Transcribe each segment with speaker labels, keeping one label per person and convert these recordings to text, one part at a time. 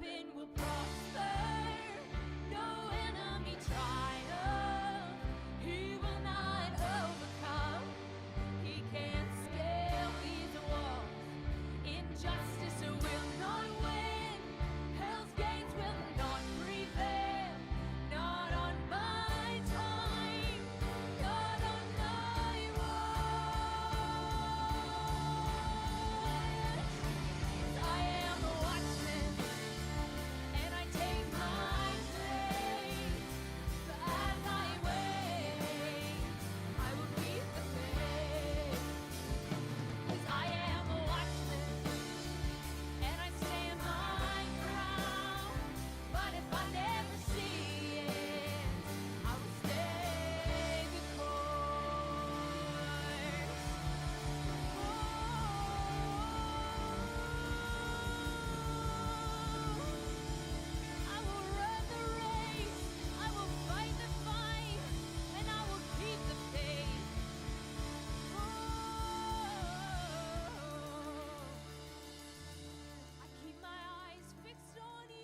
Speaker 1: weapon will prosper. No enemy triumph. He will not overcome. He can't scale these walls. Injustice will not win. Hell's gates will not prevail. Not on my time. Not on my watch. I am a watchman, and I take my place. As I wait, I will keep the faith. 'Cause I am a watchman, and I stand my ground. But if I never see it, I will stay the course. I will run the race, I will fight the fight, and I will keep the faith. I keep my eyes fixed on you.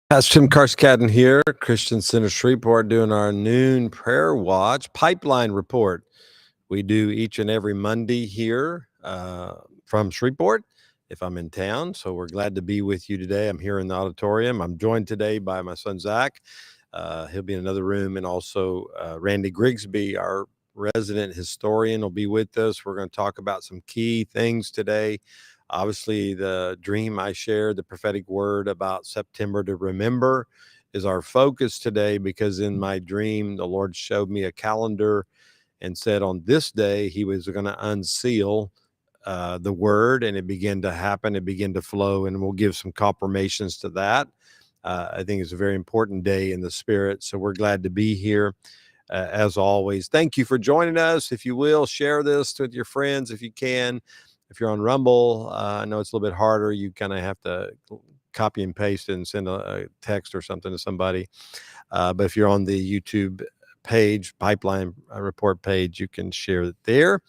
Speaker 2: Pastor Tim Karskaden here, Christian Center Shreveport, doing our noon prayer watch pipeline report. We do each and every Monday here from Shreveport if I'm in town. So we're glad to be with you today. I'm here in the auditorium. I'm joined today by my son, Zach. He'll be in another room. And also Randy Grigsby, our resident historian, will be with us. We're going to talk about some key things today. Obviously, the dream I shared, the prophetic word about September to remember, is our focus today, because in my dream, the Lord showed me a calendar and said on this day he was going to unseal the word, and it began to happen. It began to flow, and we'll give some confirmations to that. I think it's a very important day in the spirit. So we're glad to be here. As always, thank you for joining us. If you will, share this with your friends if you can. If you're on Rumble, I know it's a little bit harder. You kind of have to copy and paste and send a text or something to somebody. But if you're on the YouTube page, Pipeline Report page, you can share it there.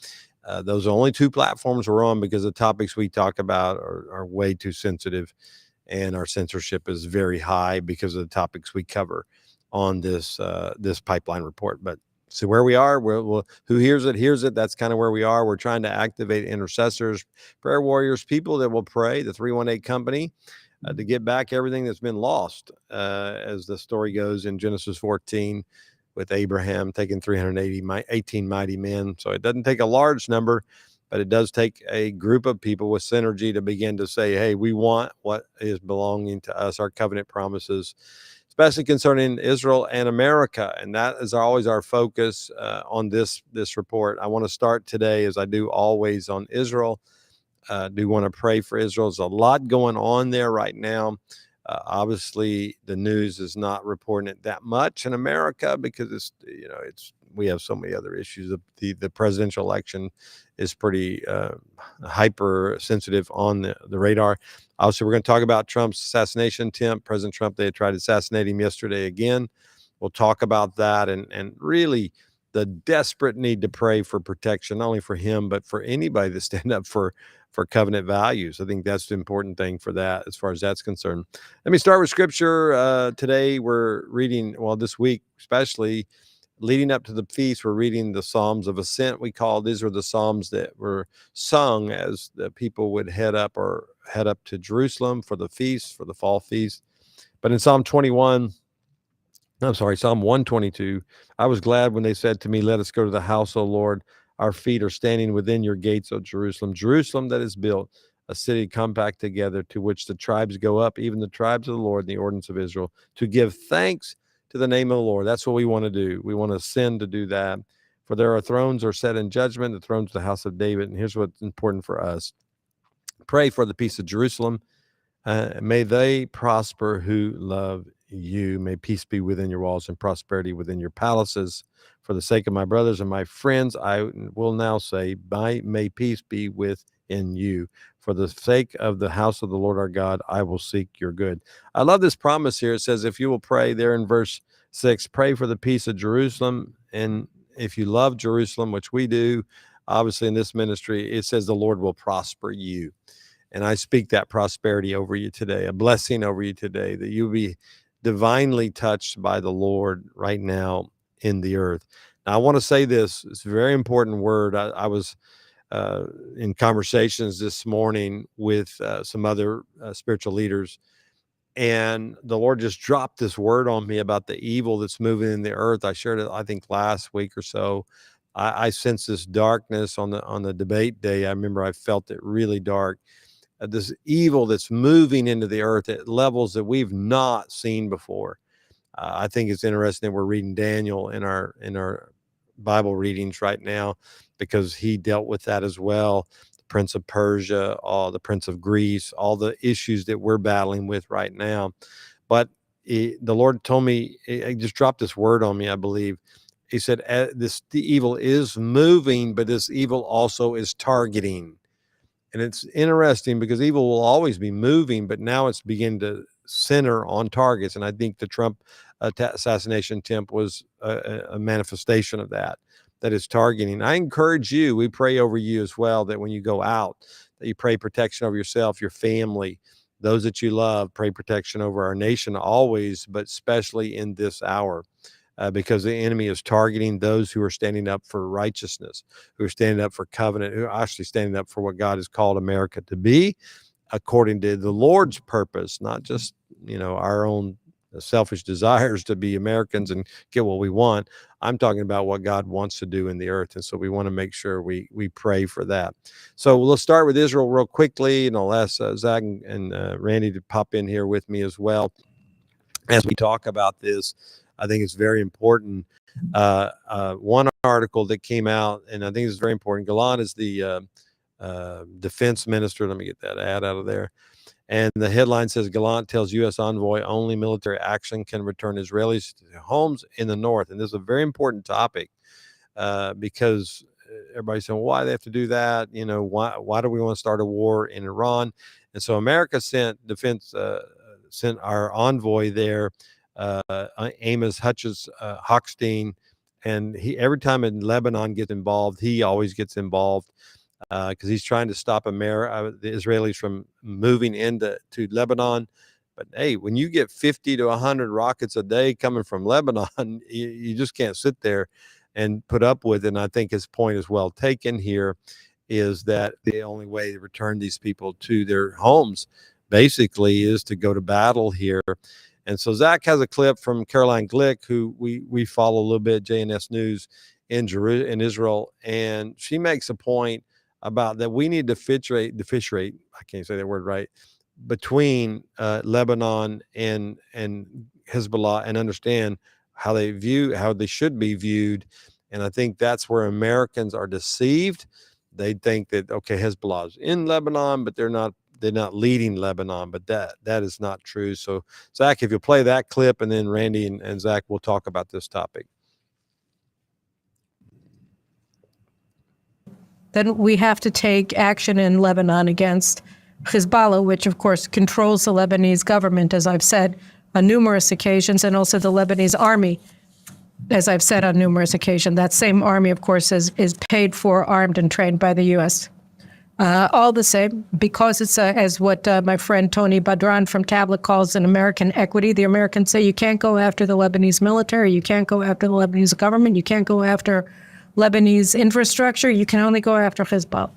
Speaker 2: Those are only two platforms we're on, because the topics we talk about are way too sensitive, and our censorship is very high because of the topics we cover on this Pipeline Report. But so where we are, who hears it. That's kind of where we are. We're trying to activate intercessors, prayer warriors, people that will pray, the 318 company, to get back everything that's been lost, as the story goes in Genesis 14 with Abraham taking 318 mighty men. So it doesn't take a large number, but it does take a group of people with synergy to begin to say, hey, we want what is belonging to us, our covenant promises, especially concerning Israel and America. And that is always our focus on this report. I want to start today, as I do always, on Israel. Do want to pray for Israel. There's a lot going on there right now. Obviously, the news is not reporting it that much in America, because we have so many other issues. The presidential election is pretty hyper sensitive on the radar. Obviously, we're going to talk about Trump's assassination attempt. President Trump, they had tried to assassinate him yesterday again. We'll talk about that, and really the desperate need to pray for protection, not only for him, but for anybody that stand up for covenant values. I think that's the important thing for that, as far as that's concerned. Let me start with scripture. Today we're reading, this week especially, leading up to the feast, we're reading the Psalms of Ascent. These are the Psalms that were sung as the people would head up to Jerusalem for the feast, for the fall feast. But in Psalm 122, I was glad when they said to me, let us go to the house, O Lord. Our feet are standing within your gates, O Jerusalem. Jerusalem that is built, a city compact together, to which the tribes go up, even the tribes of the Lord, and the ordinance of Israel, to give thanks to the name of the Lord. That's what we want to do. We want to ascend to do that. For there are thrones are set in judgment, the thrones of the house of David. And here's what's important for us. Pray for the peace of Jerusalem. May they prosper who love you. May peace be within your walls and prosperity within your palaces. For the sake of my brothers and my friends, I will now say, may peace be within you. For the sake of the house of the Lord our God, I will seek your good. I love this promise here. It says, if you will pray, there in verse 6, pray for the peace of Jerusalem. And if you love Jerusalem, which we do, obviously in this ministry, it says the Lord will prosper you. And I speak that prosperity over you today, a blessing over you today, that you'll be divinely touched by the Lord right now in the earth. Now, I want to say this, it's a very important word. I was in conversations this morning with some other spiritual leaders, and the Lord just dropped this word on me about the evil that's moving in the earth. I shared it, I think, last week or so. I sense this darkness on the debate day. I remember I felt it really dark. This evil that's moving into the earth at levels that we've not seen before. I think it's interesting that we're reading Daniel in our Bible readings right now, because he dealt with that as well. The Prince of Persia, the Prince of Greece, all the issues that we're battling with right now. But the Lord told me, he just dropped this word on me, I believe. He said, the evil is moving, but this evil also is targeting. And it's interesting because evil will always be moving, but now it's beginning to center on targets. And I think the Trump assassination attempt was a manifestation of that is targeting. I encourage you, we pray over you as well, that when you go out, that you pray protection over yourself, your family, those that you love. Pray protection over our nation always, but especially in this hour. Because the enemy is targeting those who are standing up for righteousness, who are standing up for covenant, who are actually standing up for what God has called America to be, according to the Lord's purpose, not just, our own selfish desires to be Americans and get what we want. I'm talking about what God wants to do in the earth. And so we want to make sure we pray for that. So let's start with Israel real quickly, and I'll ask Zach and Randy to pop in here with me as well as we talk about this. I think it's very important. One article that came out, and I think it's very important. Gallant is the defense minister. Let me get that ad out of there. And the headline says, Gallant tells U.S. envoy only military action can return Israelis to homes in the north. And this is a very important topic because everybody's saying, well, why do they have to do that? Why do we want to start a war in Iran? And so America sent our envoy there, Amos Hochstein, and every time in Lebanon gets involved, he always gets involved because he's trying to stop the Israelis from moving into Lebanon. But hey, when you get 50 to 100 rockets a day coming from Lebanon, you just can't sit there and put up with it. And I think his point is well taken here, is that the only way to return these people to their homes basically is to go to battle here. And so Zach has a clip from Caroline Glick, who we follow a little bit, JNS News in Israel, and she makes a point about that we need to differentiate, I can't say that word right, between Lebanon and Hezbollah, and understand how they should be viewed. And I think that's where Americans are deceived. They think that, okay, Hezbollah is in Lebanon, but they're not leading Lebanon, but that is not true. So Zach, if you'll play that clip, and then Randy and Zach will talk about this topic.
Speaker 3: Then we have to take action in Lebanon against Hezbollah, which of course controls the Lebanese government, as I've said on numerous occasions, and also the Lebanese army, as I've said on numerous occasions. That same army, of course, is paid for, armed, and trained by the U.S. All the same, because it's as what my friend Tony Badran from Tablet calls an American equity. The Americans say you can't go after the Lebanese military, you can't go after the Lebanese government, you can't go after Lebanese infrastructure, you can only go after Hezbollah.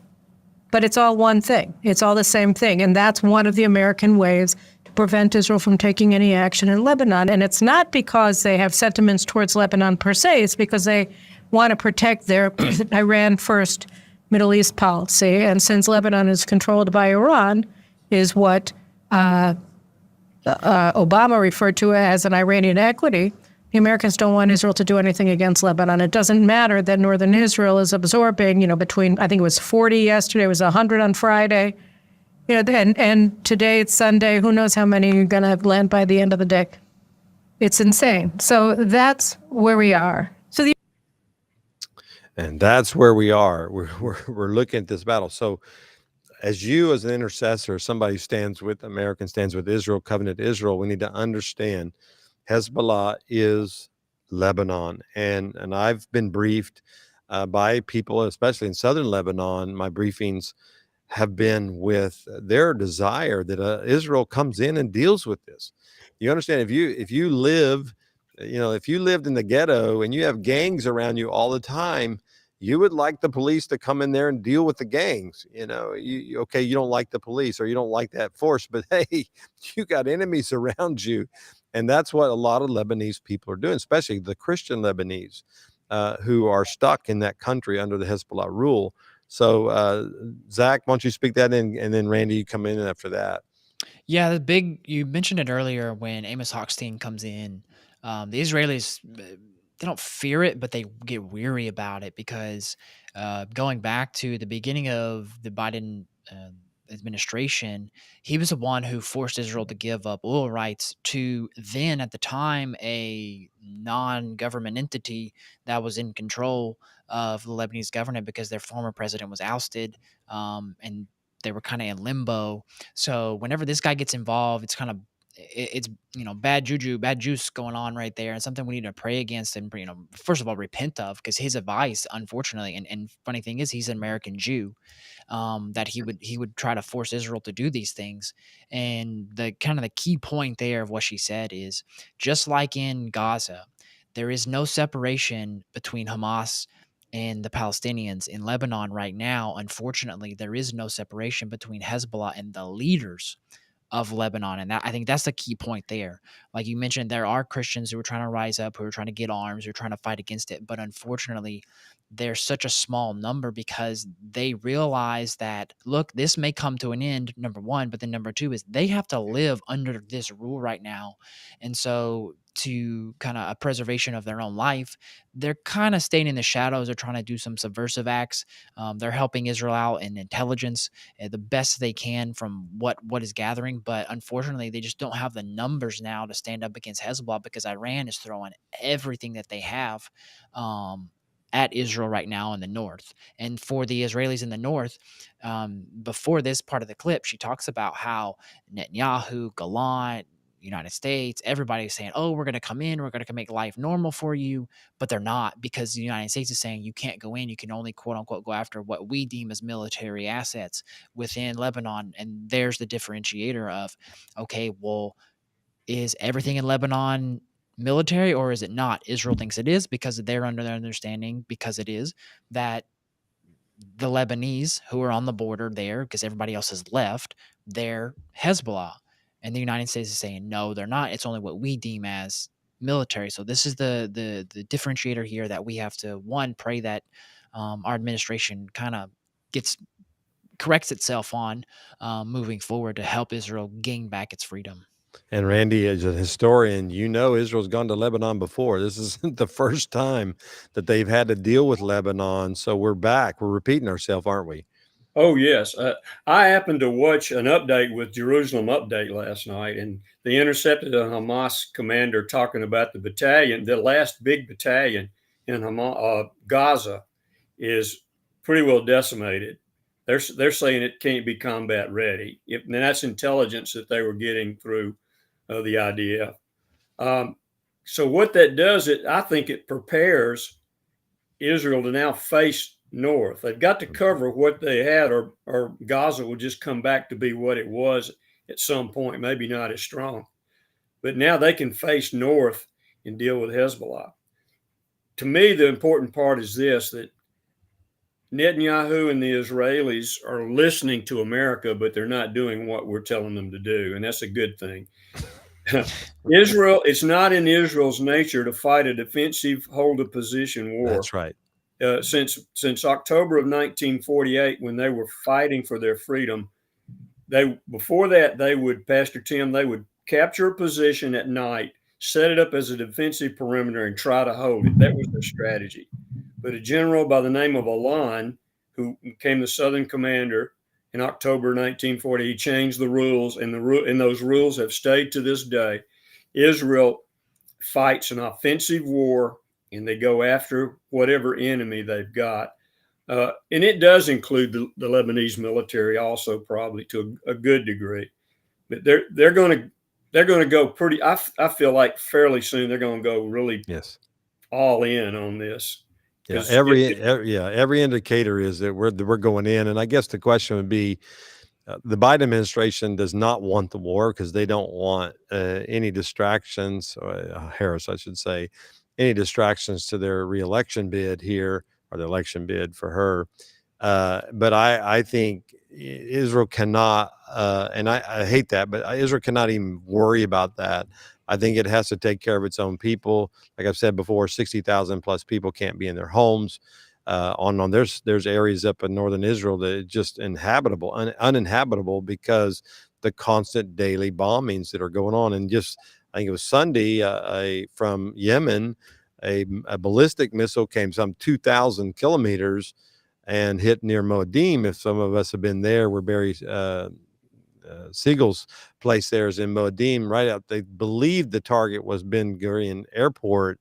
Speaker 3: But it's all one thing. It's all the same thing. And that's one of the American ways to prevent Israel from taking any action in Lebanon. And it's not because they have sentiments towards Lebanon per se. It's because they want to protect their Iran first Middle East policy. And since Lebanon is controlled by Iran, is what Obama referred to as an Iranian equity, the Americans don't want Israel to do anything against Lebanon. It doesn't matter that northern Israel is absorbing, between, I think it was 40 yesterday, it was 100 on Friday, and today it's Sunday. Who knows how many are going to land by the end of the day? It's insane. So that's where we are.
Speaker 2: And that's where we are. We're looking at this battle. So as an intercessor, somebody who stands with American, stands with Israel, covenant Israel, we need to understand Hezbollah is Lebanon. And I've been briefed by people, especially in southern Lebanon. My briefings have been with their desire that Israel comes in and deals with this. You understand, if you live, if you lived in the ghetto and you have gangs around you all the time, you would like the police to come in there and deal with the gangs. Okay, you don't like the police or you don't like that force, but hey, you got enemies around you. And that's what a lot of Lebanese people are doing, especially the Christian Lebanese who are stuck in that country under the Hezbollah rule. So, Zach, why don't you speak that in, and then Randy, you come in after that.
Speaker 4: Yeah, you mentioned it earlier when Amos Hochstein comes in. The Israelis, they don't fear it, but they get weary about it because going back to the beginning of the Biden administration, he was the one who forced Israel to give up oil rights to then, at the time, a non government entity that was in control of the Lebanese government because their former president was ousted, and they were kind of in limbo. So whenever this guy gets involved, it's kind of it's bad juju, bad juice going on right there, and something we need to pray against and first of all repent of, because his advice, unfortunately, and funny thing is he's an American Jew, that he would try to force Israel to do these things. And the kind of the key point there of what she said is, just like in Gaza, there is no separation between Hamas and the Palestinians. In Lebanon right now, unfortunately, there is no separation between Hezbollah and the leaders of Lebanon. And I think that's the key point there. Like you mentioned, there are Christians who are trying to rise up, who are trying to get arms, who are trying to fight against it. But unfortunately, they're such a small number because they realize that, look, this may come to an end, number one, but then number two is they have to live under this rule right now. And so, to kind of a preservation of their own life, they're kind of staying in the shadows. They're trying to do some subversive acts. They're helping Israel out in intelligence the best they can from what is gathering. But unfortunately, they just don't have the numbers now to stand up against Hezbollah, because Iran is throwing everything that they have at Israel right now in the north. And for the Israelis in the north, before this part of the clip, she talks about how Netanyahu, Gallant, United States, everybody's saying, oh, we're going to come in, we're going to make life normal for you. But they're not, because the United States is saying you can't go in. You can only, quote unquote, go after what we deem as military assets within Lebanon. And there's the differentiator of, okay, well, is everything in Lebanon military or is it not? Israel thinks it is, because they're under their understanding, because it is, that the Lebanese who are on the border there, because everybody else has left, they're Hezbollah. And the United States is saying, no, they're not. It's only what we deem as military. So this is the differentiator here that we have to, one, pray that our administration kind of corrects itself on moving forward to help Israel gain back its freedom.
Speaker 2: And Randy, as a historian, Israel's gone to Lebanon before. This isn't the first time that they've had to deal with Lebanon. So we're back. We're repeating ourselves, aren't we?
Speaker 5: Oh, yes. I happened to watch an update with Jerusalem Update last night, and they intercepted a Hamas commander talking about the battalion. The last big battalion in Gaza is pretty well decimated. They're saying it can't be combat ready. And that's intelligence that they were getting through the IDF. So what that does, I think it prepares Israel to now face north. They've got to cover what they had, or Gaza will just come back to be what it was at some point, maybe not as strong. But now they can face north and deal with Hezbollah. To me, the important part is this, that Netanyahu and the Israelis are listening to America, but they're not doing what we're telling them to do, and that's a good thing. Israel, it's not in Israel's nature to fight a defensive, hold a position war.
Speaker 2: That's right.
Speaker 5: Since October of 1948, when they were fighting for their freedom, before that, Pastor Tim, they would capture a position at night, set it up as a defensive perimeter, and try to hold it. That was their strategy. But a general by the name of Alon, who became the Southern commander in October 1940, he changed the rules, and those rules have stayed to this day. Israel fights an offensive war, and they go after whatever enemy they've got. And it does include the Lebanese military also, probably to a good degree. But they're going to they're going to go pretty. I feel like fairly soon they're going to go really
Speaker 2: Yes.
Speaker 5: all in on this
Speaker 2: Yeah.
Speaker 5: because
Speaker 2: Every indicator is that we're going in. And I guess the question would be, the Biden administration does not want the war because they don't want any distractions, Harris, I should say, any distractions to their reelection bid here, or the election bid for her. But I think Israel cannot, and I hate that, but Israel cannot even worry about that. I think it has to take care of its own people. Like I've said before, 60,000 plus people can't be in their homes. There's areas up in northern Israel that are just uninhabitable because the constant daily bombings that are going on. And just, I think it was Sunday, from Yemen, a ballistic missile came some 2,000 kilometers and hit near Moadim. If some of us have been there, where Barry Siegel's place there is in Moadim, right out. They believed the target was Ben Gurion Airport,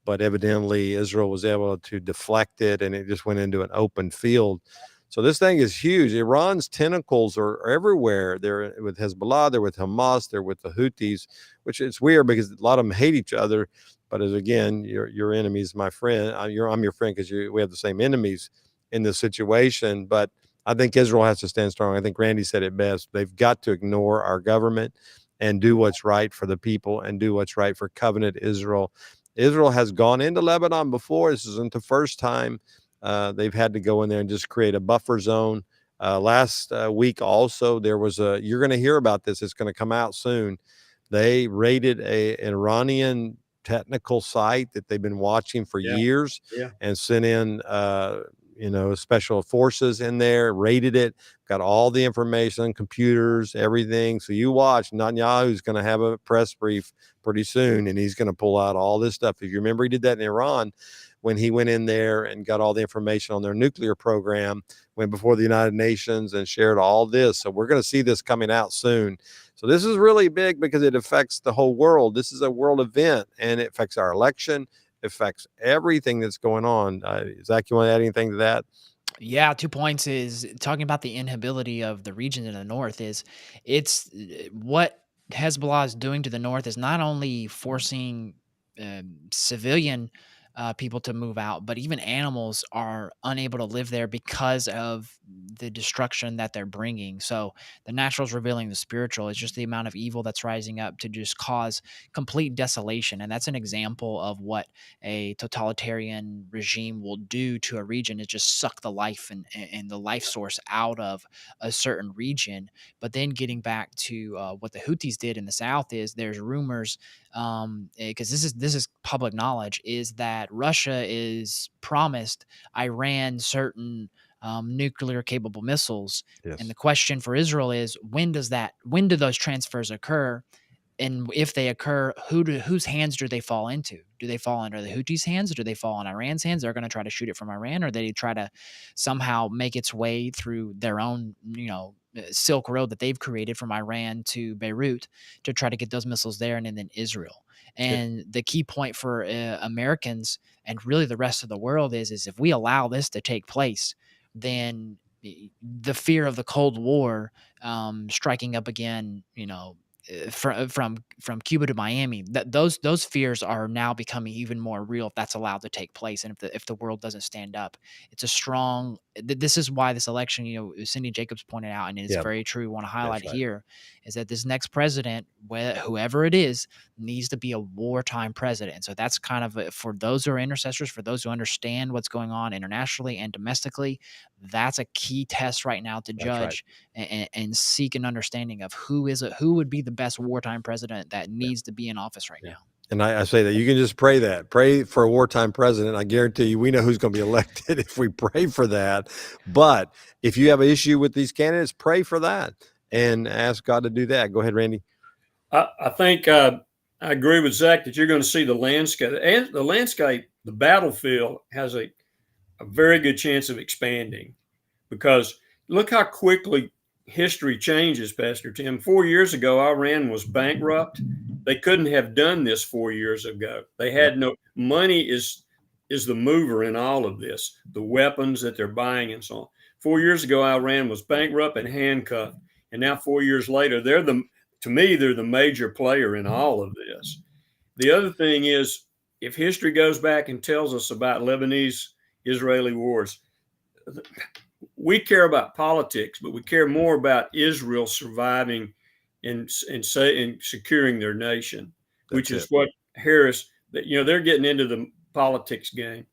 Speaker 2: but evidently Israel was able to deflect it, and it just went into an open field. So this thing is huge. Iran's tentacles are everywhere. They're with Hezbollah, they're with Hamas, they're with the Houthis, which is weird because a lot of them hate each other. But as again, your enemy's my friend. I'm your friend because we have the same enemies in this situation. But I think Israel has to stand strong. I think Randy said it best. They've got to ignore our government and do what's right for the people and do what's right for covenant Israel. Israel has gone into Lebanon before. This isn't the first time they've had to go in there and just create a buffer zone. Last week also, you're going to hear about this. It's going to come out soon. They raided an Iranian technical site that they've been watching for years
Speaker 5: yeah.
Speaker 2: and sent in special forces in there, raided it, got all the information, computers, everything. So you watch, Netanyahu's going to have a press brief pretty soon, and he's going to pull out all this stuff. If you remember, he did that in Iran when he went in there and got all the information on their nuclear program, went before the United Nations and shared all this. So we're going to see this coming out soon. So this is really big because it affects the whole world. This is a world event, and it affects our election, affects everything that's going on. Zach, you want to add anything to that?
Speaker 4: Yeah, 2 points is talking about the inability of the region in the north is it's what Hezbollah is doing to the north is not only forcing civilian people to move out, but even animals are unable to live there because of the destruction that they're bringing. So the natural is revealing the spiritual. It's just the amount of evil that's rising up to just cause complete desolation. And that's an example of what a totalitarian regime will do to a region is just suck the life and the life source out of a certain region. But then getting back to what the Houthis did in the south is there's rumors because this is public knowledge is that Russia is promised Iran certain nuclear capable missiles.
Speaker 2: Yes.
Speaker 4: And the question for Israel is when do those transfers occur? And if they occur, whose hands do they fall into? Do they fall under the Houthis' hands? Or do they fall in Iran's hands? They're going to try to shoot it from Iran, or they try to somehow make its way through their own, Silk Road that they've created from Iran to Beirut to try to get those missiles there, and then Israel. And the key point for Americans and really the rest of the world is if we allow this to take place, then the fear of the Cold War striking up again, from Cuba to Miami, that those fears are now becoming even more real if that's allowed to take place, and if the world doesn't stand up, it's a strong. This is why this election, Cindy Jacobs pointed out, and it's very true. We want to highlight
Speaker 2: right.
Speaker 4: here is that this next president, whoever it is, needs to be a wartime president. So that's kind of for those who are intercessors, for those who understand what's going on internationally and domestically. That's a key test right now to judge and seek an understanding of who would be the best wartime president that needs to be in office right now.
Speaker 2: And I say that you can just pray for a wartime president. I guarantee you, we know who's going to be elected if we pray for that. But if you have an issue with these candidates, pray for that and ask God to do that. Go ahead, Randy.
Speaker 5: I think I agree with Zach that you're going to see the landscape, and the battlefield has a very good chance of expanding, because look how quickly history changes, Pastor Tim. 4 years ago, Iran was bankrupt. They couldn't have done this 4 years ago. They had no money. Is the mover in all of this, the weapons that they're buying and so on. 4 years ago, Iran was bankrupt and handcuffed, and now 4 years later, they're to me, they're the major player in all of this. The other thing is, if history goes back and tells us about Lebanese-Israeli wars, we care about politics, but we care more about Israel surviving and securing their nation, which is what Harris, that they're getting into the politics game.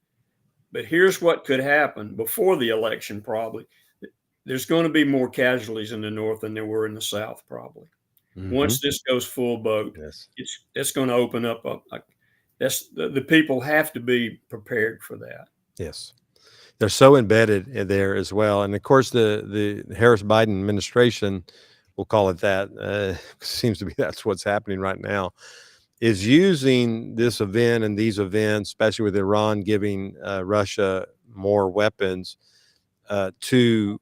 Speaker 5: But here's what could happen before the election, probably. There's going to be more casualties in the North than there were in the South, probably. Once this goes full boat, it's going to open up. The people have to be prepared for that.
Speaker 2: Yes. They're so embedded there as well. And of course, the Harris-Biden administration, we'll call it that, seems to be that's what's happening right now, is using this event and these events, especially with Iran giving Russia more weapons, to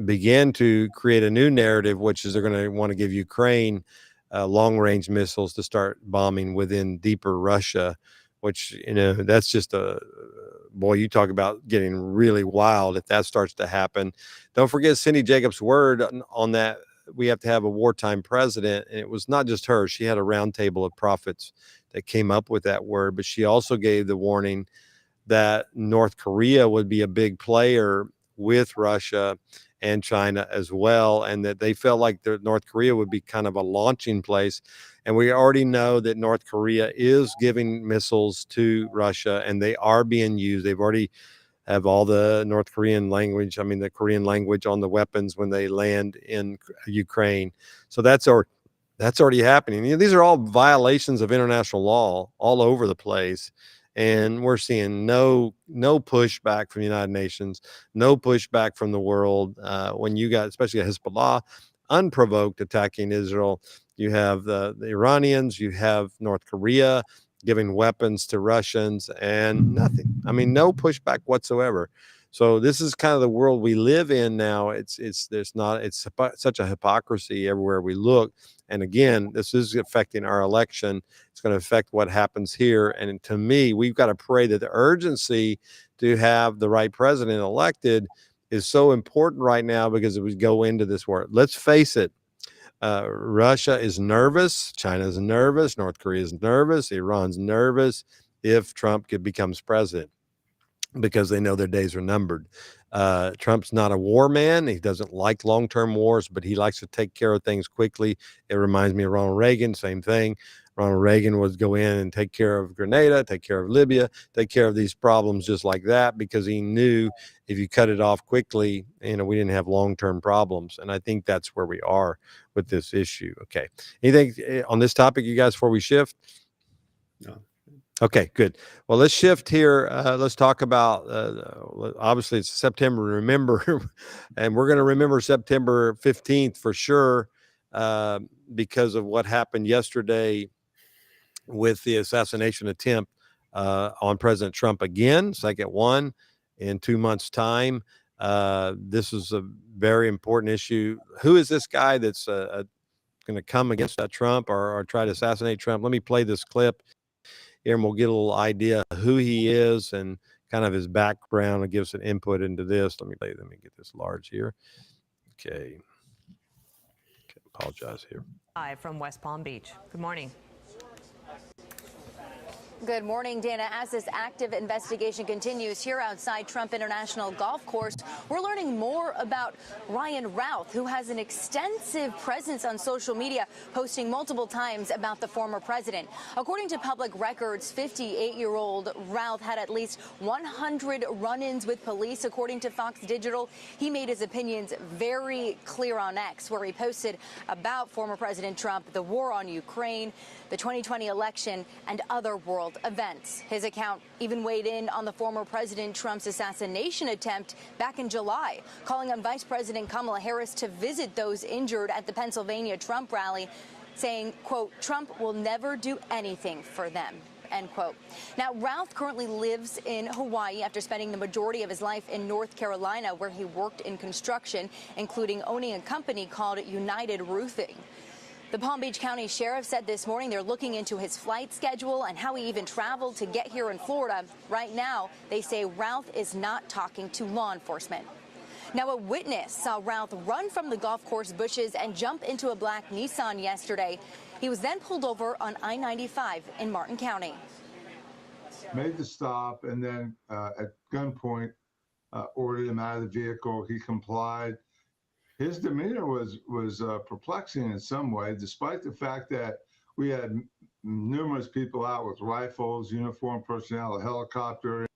Speaker 2: begin to create a new narrative, which is they're going to want to give Ukraine long-range missiles to start bombing within deeper Russia, which, that's just boy, you talk about getting really wild if that starts to happen. Don't forget Cindy Jacobs' word on that. We have to have a wartime president. And it was not just her. She had a roundtable of prophets that came up with that word, but she also gave the warning that North Korea would be a big player with Russia and China as well, and that they felt like North Korea would be kind of a launching place. And we already know that North Korea is giving missiles to Russia, and they are being used. They've already have all the North Korean language, the Korean language on the weapons when they land in Ukraine. So that's already happening. These are all violations of international law all over the place. And we're seeing no pushback from the United Nations, no pushback from the world. When you got, especially Hezbollah, unprovoked attacking Israel, you have the Iranians, you have North Korea giving weapons to Russians, and nothing. No pushback whatsoever. So this is kind of the world we live in now. It's such a hypocrisy everywhere we look. And again, this is affecting our election. It's going to affect what happens here. And to me, we've got to pray that the urgency to have the right president elected is so important right now, because if we go into this war, let's face it, Russia is nervous, China's nervous, North Korea is nervous, Iran's nervous if Trump becomes president, because they know their days are numbered. Trump's not a war man. He doesn't like long-term wars, but he likes to take care of things quickly. It reminds me of Ronald Reagan, same thing. Ronald Reagan would go in and take care of Grenada, take care of Libya, take care of these problems just like that, because he knew if you cut it off quickly, we didn't have long-term problems. And I think that's where we are with this issue. Okay. Anything on this topic, you guys, before we shift?
Speaker 5: No.
Speaker 2: Okay, good. Well, let's shift here. Let's talk about, obviously it's September, remember, and we're going to remember September 15th for sure, because of what happened yesterday with the assassination attempt on President Trump again, second one in 2 months' time. This is a very important issue. Who is this guy that's going to come against Trump or try to assassinate Trump? Let me play this clip here, and we'll get a little idea of who he is and kind of his background, and give some input into this. Let me get this large here. Okay. Apologize here.
Speaker 6: Live from West Palm Beach. Good morning.
Speaker 7: Good morning, Dana. As this active investigation continues here outside Trump International Golf Course, we're learning more about Ryan Routh, who has an extensive presence on social media, posting multiple times about the former president. According to public records, 58-year-old Routh had at least 100 run-ins with police, according to Fox Digital. He made his opinions very clear on X, where he posted about former President Trump, the war on Ukraine, the 2020 election, and other world events. His account even weighed in on the former President Trump's assassination attempt back in July, calling on Vice President Kamala Harris to visit those injured at the Pennsylvania Trump rally, saying, quote, Trump will never do anything for them, end quote. Now, Routh currently lives in Hawaii after spending the majority of his life in North Carolina, where he worked in construction, including owning a company called United Roofing. The Palm Beach County Sheriff said this morning they're looking into his flight schedule and how he even traveled to get here in Florida. Right now, they say Routh is not talking to law enforcement. Now, a witness saw Routh run from the golf course bushes and jump into a black Nissan yesterday. He was then pulled over on I-95 in Martin County.
Speaker 8: Made the stop and then at gunpoint ordered him out of the vehicle. He complied. His demeanor was perplexing in some way, despite the fact that we had numerous people out with rifles, uniformed personnel, a helicopter.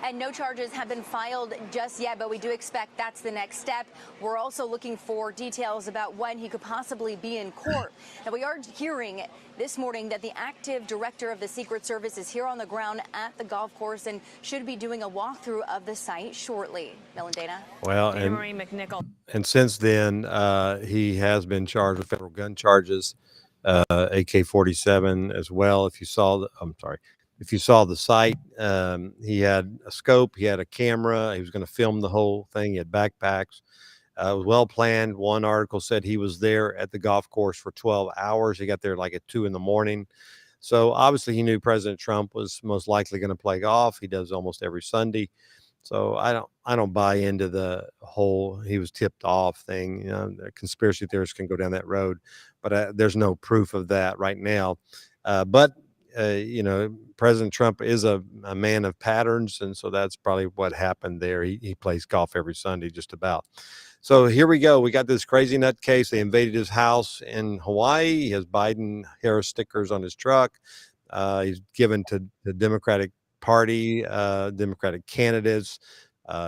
Speaker 7: And no charges have been filed just yet, but we do expect that's the next step. We're also looking for details about when he could possibly be in court. Now, we are hearing this morning that the active director of the Secret Service is here on the ground at the golf course and should be doing a walkthrough of the site shortly. Mel and Dana.
Speaker 2: Well,
Speaker 6: Dana Marie McNichol.
Speaker 2: and since then, he has been charged with federal gun charges, AK-47 as well. If you saw the site, he had a scope, he had a camera, he was going to film the whole thing. He had backpacks. It was well planned. One article said he was there at the golf course for 12 hours. He got there like at 2 a.m. So obviously he knew President Trump was most likely going to play golf. He does almost every Sunday. So I don't buy into the whole he was tipped off thing. You know, the conspiracy theorists can go down that road, but there's no proof of that right now. But President Trump is a man of patterns, and so that's probably what happened there. He plays golf every Sunday, just about. So here we go. We got this crazy nut case. They invaded his house in Hawaii. He has Biden-Harris stickers on his truck. He's given to the Democratic Party, Democratic candidates.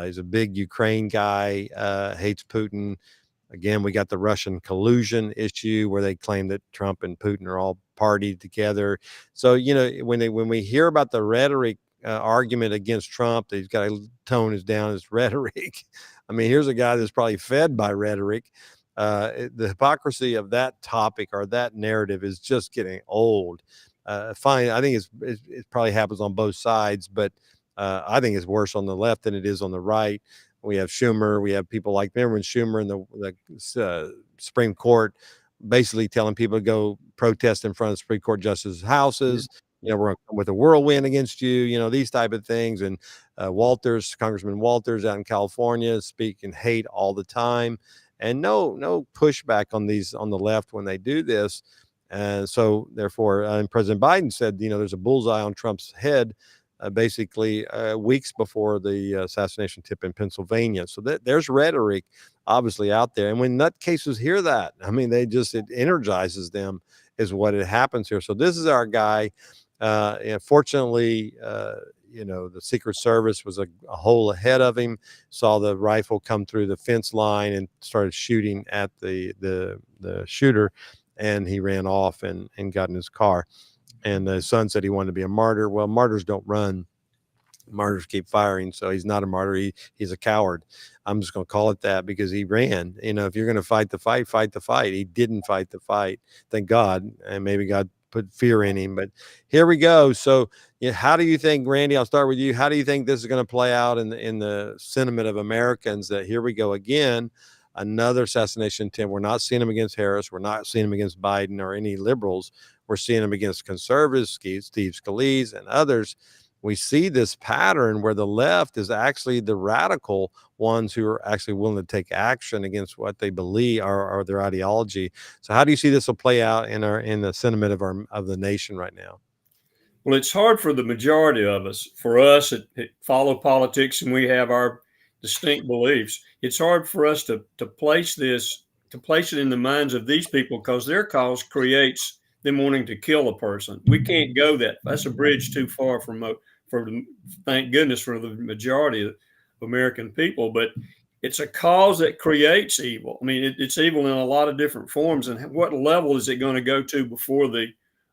Speaker 2: He's a big Ukraine guy, hates Putin. Again, we got the Russian collusion issue where they claim that Trump and Putin are all partied together. So, when we hear about the rhetoric argument against Trump, that he's got to tone down his rhetoric. I mean, here's a guy that's probably fed by rhetoric. The hypocrisy of that topic or that narrative is just getting old. Fine, I think it probably happens on both sides, but I think it's worse on the left than it is on the right. We have Schumer. We have people like, remember when Schumer in the Supreme Court basically telling people to go protest in front of Supreme Court justices' houses. We're going to come with a whirlwind against you, these type of things. And Congressman Walters out in California speaking hate all the time. And no pushback on the left when they do this. And so therefore, President Biden said, there's a bullseye on Trump's head. Basically weeks before the assassination tip in Pennsylvania. So there's rhetoric obviously out there. And when nutcases hear that, I mean, it energizes them is what it happens here. So this is our guy. And fortunately, the Secret Service was a hole ahead of him, saw the rifle come through the fence line and started shooting at the shooter. And he ran off and got in his car. And the son said he wanted to be a martyr. Well, martyrs don't run. Martyrs keep firing. So he's not a martyr. He's a coward. I'm just going to call it that because he ran. If you're going to fight the fight, fight the fight. He didn't fight the fight. Thank God. And maybe God put fear in him. But here we go. So how do you think, Randy, I'll start with you. How do you think this is going to play out in the sentiment of Americans that here we go again? Another assassination attempt. We're not seeing him against Harris. We're not seeing him against Biden or any liberals. We're seeing him against conservatives, Steve Scalise and others. We see this pattern where the left is actually the radical ones who are actually willing to take action against what they believe are their ideology. So how do you see this will play out in the sentiment of the nation right now?
Speaker 5: Well, it's hard for the majority of us. For us that follow politics and we have our distinct beliefs, it's hard for us to place it in the minds of these people because their cause creates them wanting to kill a person. We can't go that's a bridge too far thank goodness for the majority of American people, but it's a cause that creates evil. I mean, it's evil in a lot of different forms. And what level is it going to go to before the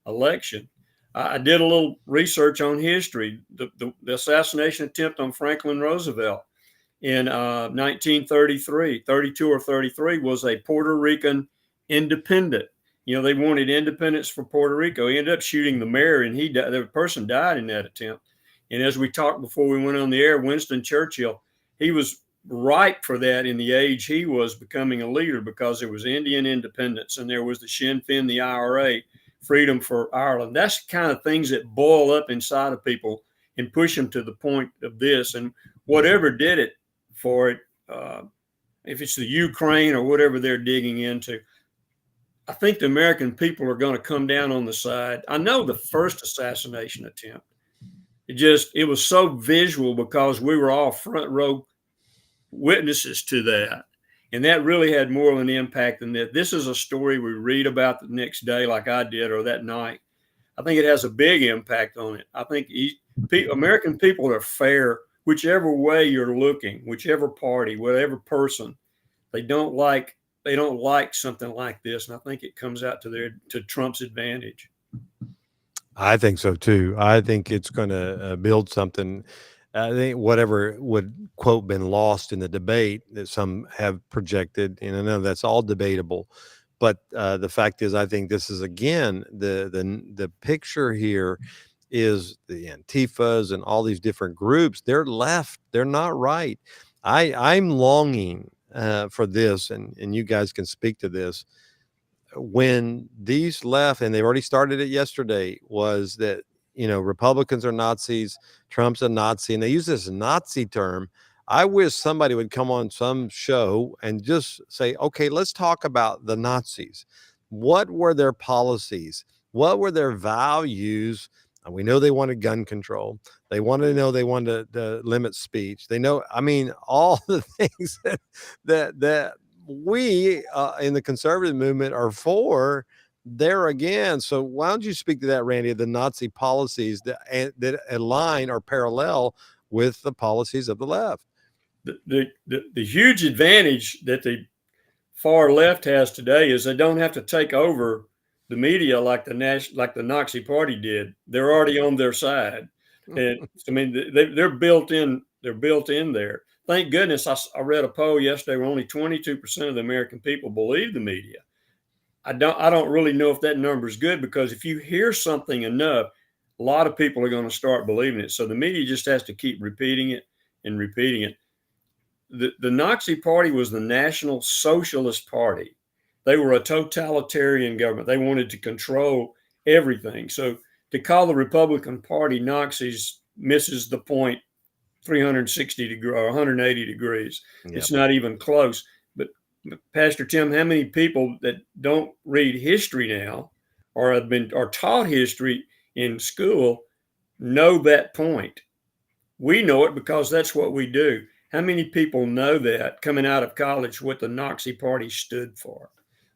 Speaker 5: election? I did a little research on history. The assassination attempt on Franklin Roosevelt in 1933, 32 or 33 was a Puerto Rican independent. They wanted independence for Puerto Rico. He ended up shooting the mayor, and the person died in that attempt. And as we talked before we went on the air, Winston Churchill, he was ripe for that in the age he was becoming a leader because there was Indian independence and there was the Sinn Féin, the IRA, freedom for Ireland. That's the kind of things that boil up inside of people and push them to the point of this. And whatever did it for it, if it's the Ukraine or whatever they're digging into, I think the American people are going to come down on the side. I know the first assassination attempt, it was so visual because we were all front row witnesses to that. And that really had more of an impact than that. This is a story we read about the next day, like I did, or that night. I think it has a big impact on it. I think American people are fair, whichever way you're looking, whichever party, whatever person. They don't like something like this, and I think it comes out to Trump's advantage.
Speaker 2: I think so too. I think it's going to build something. I think whatever would quote been lost in the debate that some have projected, and I know that's all debatable, but the fact is, I think this is again the picture here is the Antifas and all these different groups. They're left. They're not right. I'm longing for this, and you guys can speak to this when these left, and they've already started it yesterday, was that, Republicans are Nazis, Trump's a Nazi, and they use this Nazi term. I wish somebody would come on some show and just say, okay, let's talk about the Nazis. What were their policies? What were their values? We know they wanted gun control. They wanted to limit speech. They know, I mean, all the things that we in the conservative movement are for. There again. So why don't you speak to that, Randy, of the Nazi policies that align or parallel with the policies of the left?
Speaker 5: The huge advantage that the far left has today is they don't have to take over the media like the Nazi Party did. They're already on their side, and I mean they're built in. They're built in there. Thank goodness I read a poll yesterday where only 22% of the American people believe the media. I don't really know if that number is good, because if you hear something enough, a lot of people are going to start believing it. So the media just has to keep repeating it and repeating it. The Nazi Party was the National Socialist Party. They were a totalitarian government. They wanted to control everything. So to call the Republican Party Nazis misses the point 360 degrees or 180 degrees.
Speaker 2: Yep.
Speaker 5: It's not even close. But Pastor Tim, how many people that don't read history now or are taught history in school know that point? We know it because that's what we do. How many people know that coming out of college what the Nazi Party stood for?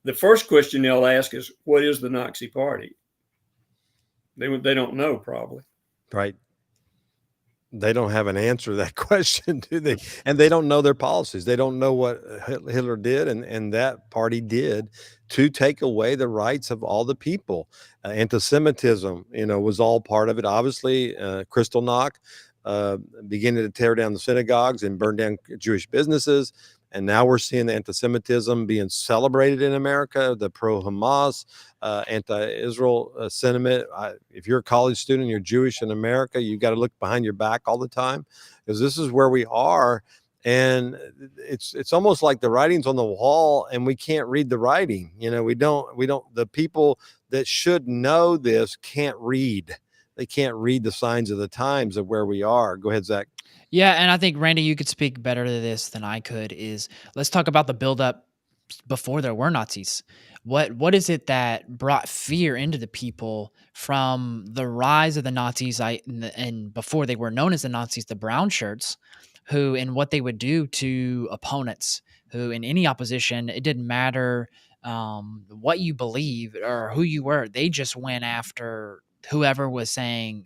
Speaker 5: The first question they'll ask is, what is the Nazi Party? They don't know, probably.
Speaker 2: Right. They don't have an answer to that question, do they? And they don't know their policies. They don't know what Hitler did and that party did to take away the rights of all the people. Anti-Semitism, was all part of it. Obviously, Kristallnacht, beginning to tear down the synagogues and burn down Jewish businesses. And now we're seeing the anti-Semitism being celebrated in America, the pro-Hamas, anti-Israel sentiment. If you're a college student and you're Jewish in America, you've got to look behind your back all the time, because this is where we are. And it's almost like the writing's on the wall and we can't read the writing. The people that should know this can't read. They can't read the signs of the times of where we are. Go ahead, Zach.
Speaker 4: Yeah, and I think, Randy, you could speak better to this than I could. Let's talk about the buildup before there were Nazis. What is it that brought fear into the people from the rise of the Nazis? And before they were known as the Nazis, the brown shirts, who and what they would do to opponents, who in any opposition, it didn't matter what you believe or who you were, they just went after whoever was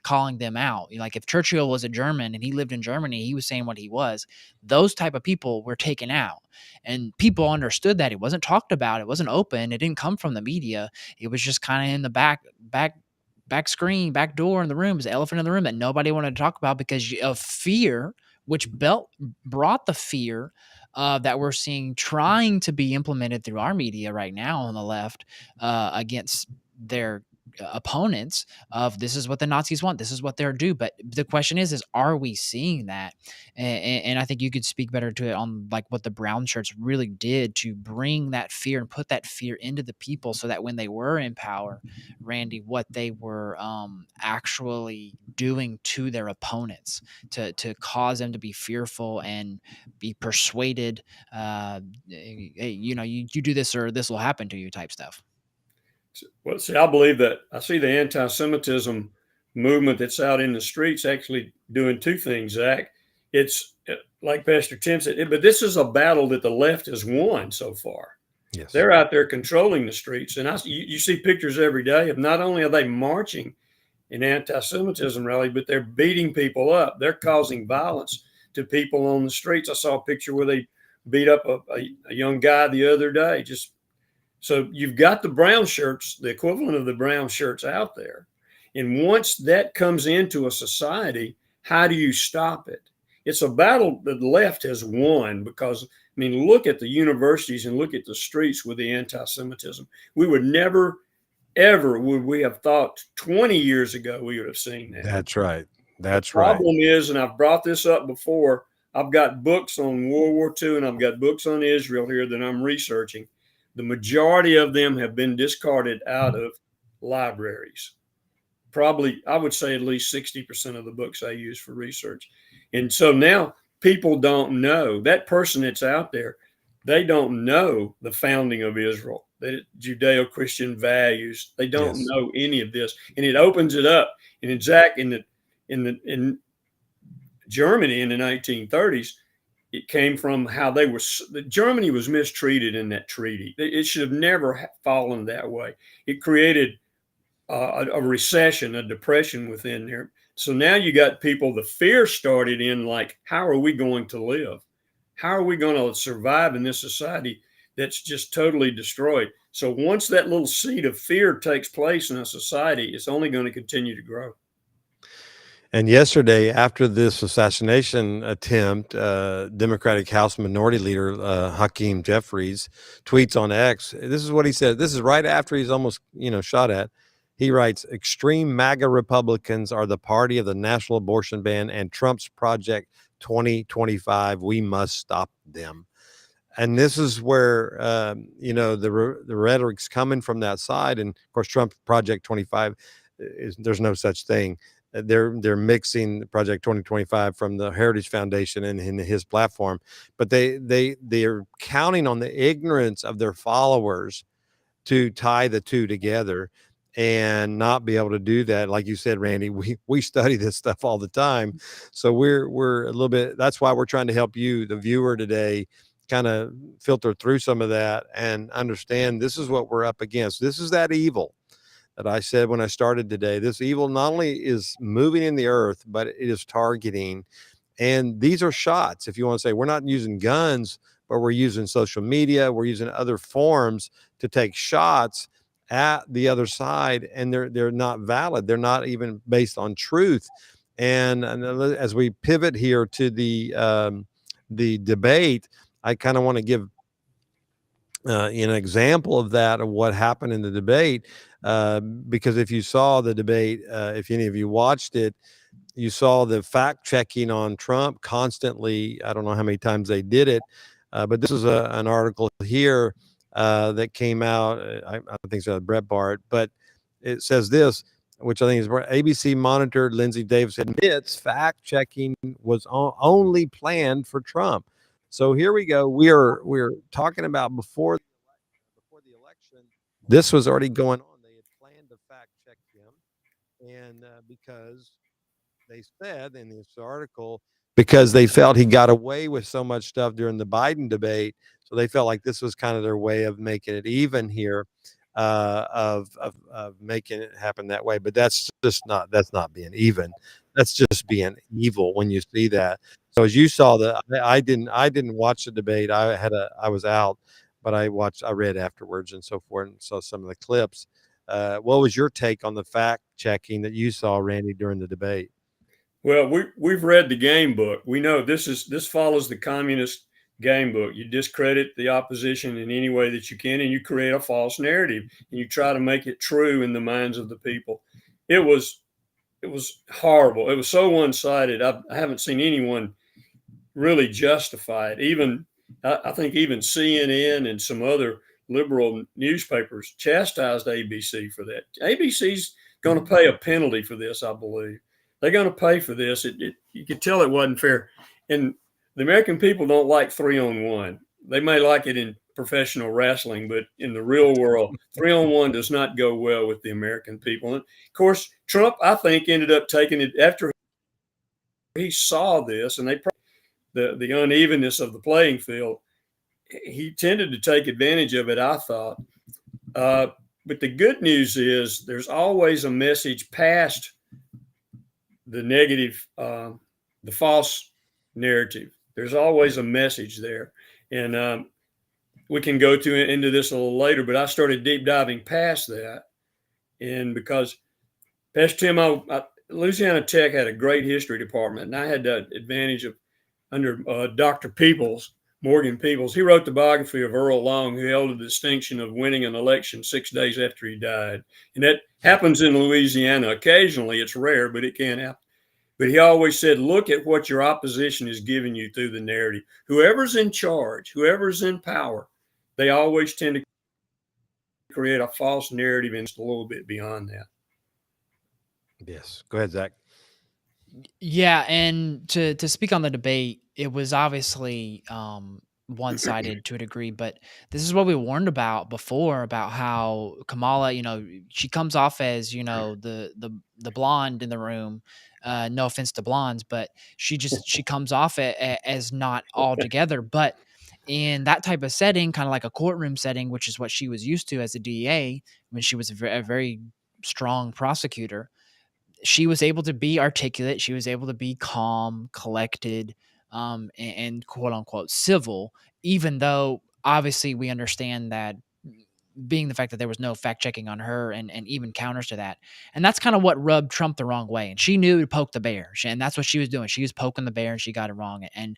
Speaker 4: calling them out. Like if Churchill was a German and he lived in Germany, he was saying what he was. Those type of people were taken out, and people understood that. It wasn't talked about. It wasn't open. It didn't come from the media. It was just kind of in the back screen, back door in the room. It was an elephant in the room that nobody wanted to talk about because of fear, which brought the fear that we're seeing trying to be implemented through our media right now on the left against their opponents of this is what the Nazis want, this is what they're due. But the question is are we seeing that? And I think you could speak better to it on like what the brown shirts really did to bring that fear and put that fear into the people, so that when they were in power, Randy, what they were actually doing to their opponents to cause them to be fearful and be persuaded, hey, you do this or this will happen to you type stuff.
Speaker 5: Well, see, I believe that I see the anti-Semitism movement that's out in the streets actually doing two things, Zach. It's like Pastor Tim said, but this is a battle that the left has won so far.
Speaker 2: Yes.
Speaker 5: They're out there controlling the streets. And you see pictures every day of not only are they marching in anti-Semitism rally, but they're beating people up. They're causing violence to people on the streets. I saw a picture where they beat up a young guy the other day. So you've got the brown shirts, the equivalent of the brown shirts out there. And once that comes into a society, how do you stop it? It's a battle that the left has won because, I mean, look at the universities and look at the streets with the anti-Semitism. We would never, ever would we have thought 20 years ago we would have seen that.
Speaker 2: That's right. That's
Speaker 5: the
Speaker 2: right.
Speaker 5: problem is, and I've brought this up before, I've got books on World War II and I've got books on Israel here that I'm researching. The majority of them have been discarded out of libraries. Probably, I would say at least 60% of the books I use for research. And so now people don't know, that person that's out there, they don't know the founding of Israel, the Judeo-Christian values. They don't
Speaker 2: Yes.
Speaker 5: know any of this. And it opens it up. And in Zach, in Germany in the 1930s, it came from how Germany was mistreated in that treaty. It should have never fallen that way. It created a recession, a depression within there. So now you got people, the fear started in like, how are we going to live? How are we going to survive in this society that's just totally destroyed? So once that little seed of fear takes place in a society, it's only going to continue to grow.
Speaker 2: And yesterday, after this assassination attempt, Democratic House Minority Leader Hakeem Jeffries tweets on X. This is what he said. This is right after he's almost, shot at. He writes, "Extreme MAGA Republicans are the party of the national abortion ban and Trump's Project 2025. We must stop them." And this is where the rhetoric's coming from that side. And of course, Trump Project 25 there's no such thing. They're mixing Project 2025 from the Heritage Foundation and in his platform, but they're counting on the ignorance of their followers to tie the two together and not be able to do that. Like you said, Randy, we study this stuff all the time, so we're a little bit. That's why we're trying to help you, the viewer, today, kind of filter through some of that and understand this is what we're up against. This is that evil that I said when I started today. This evil not only is moving in the earth, but it is targeting. And these are shots. If you want to say, we're not using guns, but we're using social media, we're using other forms to take shots at the other side, and they're not valid. They're not even based on truth. And as we pivot here to the debate, I kind of want to give an example of that, of what happened in the debate, because if you saw the debate, if any of you watched it, you saw the fact checking on Trump constantly. I don't know how many times they did it, but this is an article here that came out. I think it's Brett Bart, but it says this, which I think is ABC monitor Lindsay Davis admits fact checking was only planned for Trump. So here we go. We're talking about before the election. This was already going on. They had planned to fact check him, and because they said in this article, because they felt he got away with so much stuff during the Biden debate, so they felt like this was kind of their way of making it even here, of making it happen that way. But that's not being even. That's just being evil when you see that. So as you saw I didn't watch the debate. I was out, but I read afterwards and so forth, and saw some of the clips. What was your take on the fact checking that you saw, Randy, during the debate?
Speaker 5: Well, we've read the game book. We know this follows the communist game book. You discredit the opposition in any way that you can, and you create a false narrative, and you try to make it true in the minds of the people. It was horrible. It was so one-sided. I haven't seen anyone really justify it. Even I think even CNN and some other liberal newspapers chastised ABC for that. ABC's going to pay a penalty for this, I believe. They're going to pay for this. You could tell it wasn't fair. And the American people don't like 3-on-1. They may like it in professional wrestling, but in the real world, 3-on-1 does not go well with the American people. And of course, Trump, I think, ended up taking it after he saw this, and the unevenness of the playing field. He tended to take advantage of it, I thought. But the good news is there's always a message past the negative, the false narrative. There's always a message there. And we can go into this a little later, but I started deep diving past that. And because Pastor Tim, Louisiana Tech had a great history department, and I had the advantage of under Dr. Morgan Peoples. He wrote the biography of Earl Long, who held the distinction of winning an election 6 days after he died. And that happens in Louisiana occasionally. It's rare, but it can happen. But he always said, look at what your opposition is giving you through the narrative. Whoever's in charge, whoever's in power, they always tend to create a false narrative and it's a little bit beyond that.
Speaker 2: Yes. Go ahead, Zach.
Speaker 4: Yeah, and to speak on the debate, it was obviously one-sided to a degree, but this is what we warned about before about how Kamala, she comes off as, the blonde in the room. No offense to blondes, but she comes off as not altogether. But in that type of setting, kind of like a courtroom setting, which is what she was used to as a DA when she was a very strong prosecutor, she was able to be articulate. She was able to be calm, collected, and quote unquote civil, even though obviously we understand that being the fact that there was no fact checking on her and even counters to that. And that's kind of what rubbed Trump the wrong way. And she knew to poke the bear. And that's what she was doing. She was poking the bear and she got it wrong. And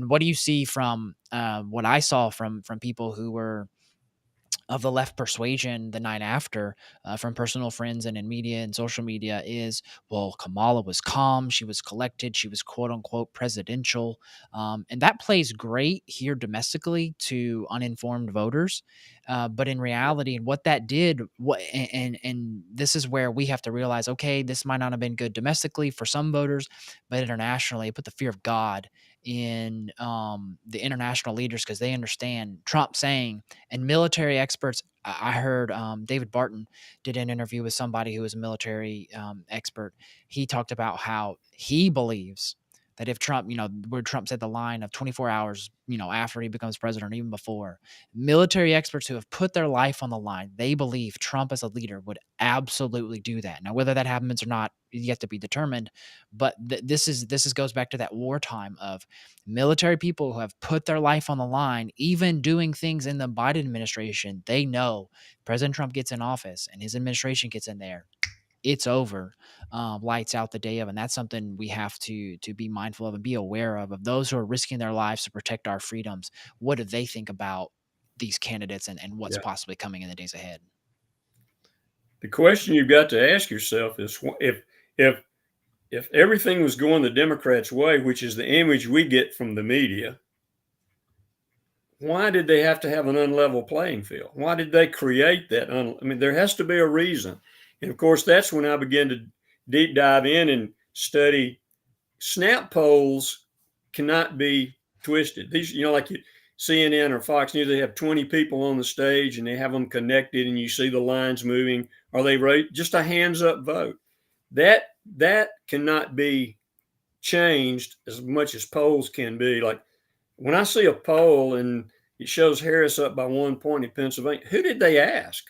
Speaker 4: what do you see from what I saw from people who were of the left persuasion the night after, from personal friends and in media and social media, is, well, Kamala was calm, she was collected, she was quote unquote presidential, and that plays great here domestically to uninformed voters, but in reality, and what that did, and this is where we have to realize, okay, this might not have been good domestically for some voters, but internationally, it put the fear of God in the international leaders, because they understand Trump saying, and military experts. I heard David Barton did an interview with somebody who was a military expert. He talked about how he believes that if Trump, where Trump said the line of 24 hours, after he becomes president, or even before, military experts who have put their life on the line, they believe Trump as a leader would absolutely do that. Now, whether that happens or not is yet to be determined. But this goes back to that wartime of military people who have put their life on the line, even doing things in the Biden administration. They know President Trump gets in office and his administration gets in there, it's over, lights out the day of. And that's something we have to be mindful of and be aware of those who are risking their lives to protect our freedoms. What do they think about these candidates and what's possibly coming in the days ahead?
Speaker 5: The question you've got to ask yourself is, if everything was going the Democrats' way, which is the image we get from the media, why did they have to have an unlevel playing field? Why did they create that? There has to be a reason. And of course, that's when I began to deep dive in and study. Snap polls cannot be twisted. These, like CNN or Fox News, they have 20 people on the stage and they have them connected and you see the lines moving. Are they just a hands up vote? That cannot be changed as much as polls can be. Like when I see a poll and it shows Harris up by 1 point in Pennsylvania, who did they ask?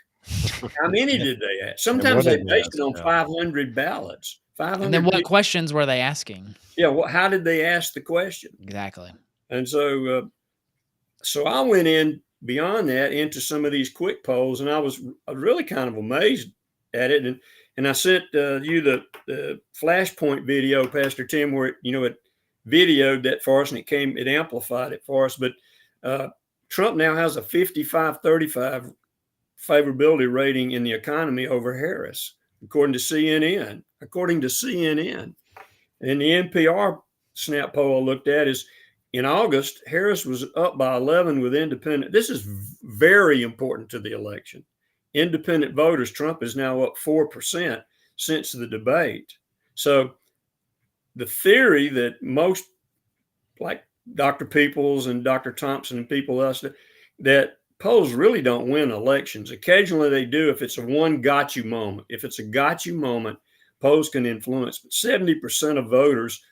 Speaker 5: How many did they ask? Sometimes they based it on 500 ballots. 500.
Speaker 4: And then what questions were they asking?
Speaker 5: Yeah. Well, how did they ask the question?
Speaker 4: Exactly.
Speaker 5: And so I went in beyond that into some of these quick polls, and I was really kind of amazed at it. And I sent you the Flashpoint video, Pastor Tim, where it videoed that for us, and it amplified it for us. But Trump now has a 55-35 favorability rating in the economy over Harris, according to CNN. And the NPR snap poll I looked at is in August, Harris was up by 11 with independent. This is very important to the election. Independent voters, Trump is now up 4% since the debate. So the theory that most, like Dr. Peoples and Dr. Thompson and people else, that polls really don't win elections. Occasionally they do if it's a one got you moment. If it's a got you moment, polls can influence. But 70% of voters,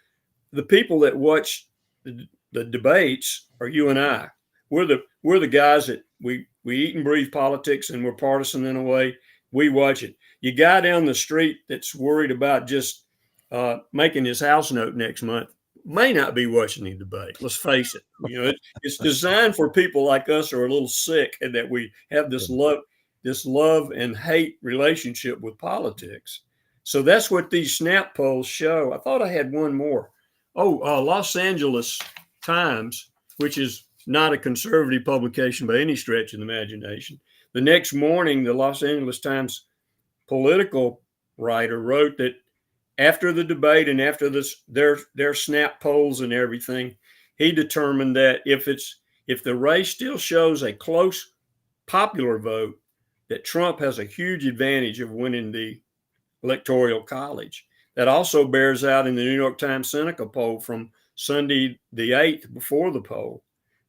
Speaker 5: the people that watch the debates, are you and I. We're the guys that we eat and breathe politics, and we're partisan in a way. We watch it. You guy down the street that's worried about just making his house note next month may not be watching the debate. Let's face it. It's designed for people like us who are a little sick and that we have this love and hate relationship with politics. So that's what these snap polls show. I thought I had one more. Los Angeles Times, which is not a conservative publication by any stretch of the imagination. The next morning, the Los Angeles Times political writer wrote that after the debate and after their snap polls and everything, he determined that if the race still shows a close popular vote, that Trump has a huge advantage of winning the Electoral College. That also bears out in the New York Times Seneca poll from Sunday the 8th before the poll,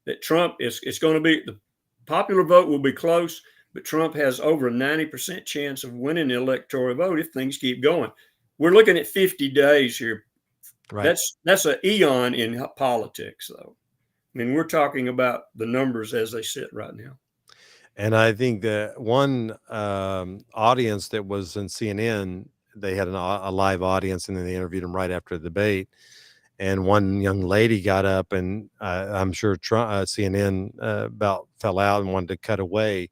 Speaker 5: that Trump it's going to be, the popular vote will be close, but Trump has over a 90% chance of winning the electoral vote if things keep going. We're looking at 50 days here.
Speaker 2: Right.
Speaker 5: That's an eon in politics, though. I mean, we're talking about the numbers as they sit right now.
Speaker 2: And I think that one audience that was in CNN, they had a live audience, and then they interviewed him right after the debate. And one young lady got up, and I'm sure CNN about fell out and wanted to cut away.